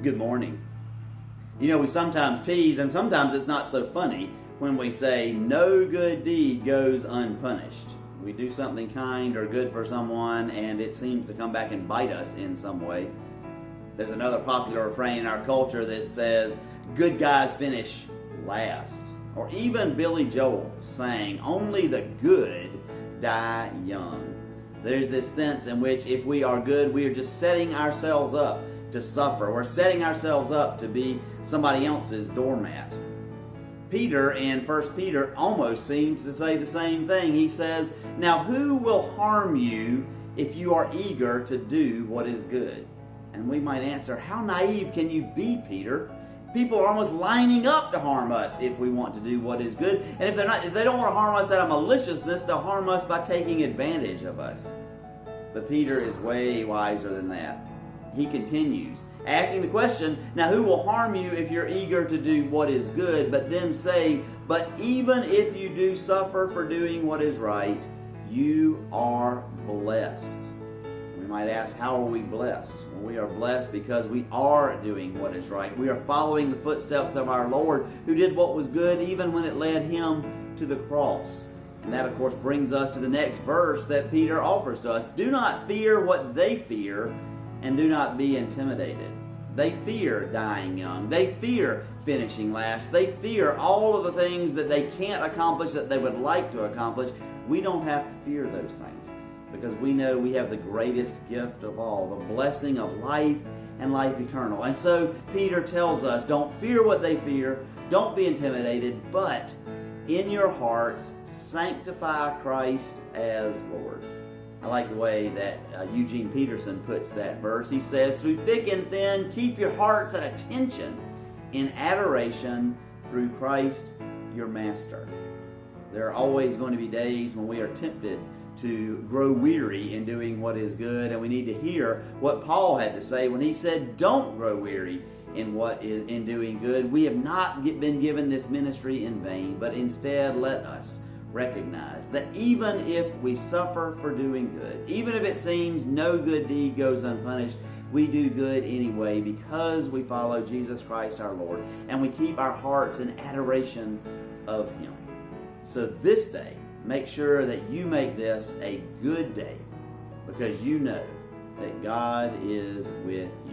Good morning. You know, we sometimes tease, and sometimes it's not so funny, when we say, no good deed goes unpunished. We do something kind or good for someone, and it seems to come back and bite us in some way. There's another popular refrain in our culture that says, good guys finish last. Or even Billy Joel saying, only the good die young. There's this sense in which if we are good, we are just setting ourselves up to suffer. We're setting ourselves up to be somebody else's doormat. Peter in 1 Peter almost seems to say the same thing. He says, now who will harm you if you are eager to do what is good? And we might answer, how naive can you be, Peter? People are almost lining up to harm us if we want to do what is good. And if they don't want to harm us out of maliciousness, they'll harm us by taking advantage of us. But Peter is way wiser than that. He continues, asking the question, now who will harm you if you're eager to do what is good? But then saying, but even if you do suffer for doing what is right, you are blessed. We might ask, how are we blessed? Well, we are blessed because we are doing what is right. We are following the footsteps of our Lord, who did what was good even when it led him to the cross. And that, of course, brings us to the next verse that Peter offers to us. Do not fear what they fear, and do not be intimidated. They fear dying young. They fear finishing last. They fear all of the things that they can't accomplish that they would like to accomplish. We don't have to fear those things because we know we have the greatest gift of all, the blessing of life and life eternal. And so Peter tells us, don't fear what they fear, don't be intimidated, but in your hearts sanctify Christ as Lord. I like the way that Eugene Peterson puts that verse. He says, through thick and thin, keep your hearts at attention in adoration through Christ your Master. There are always going to be days when we are tempted to grow weary in doing what is good, and we need to hear what Paul had to say when he said, don't grow weary in doing good. We have not been given this ministry in vain, but instead let us recognize that even if we suffer for doing good, even if it seems no good deed goes unpunished, we do good anyway because we follow Jesus Christ our Lord, and we keep our hearts in adoration of Him. So this day, make sure that you make this a good day because you know that God is with you.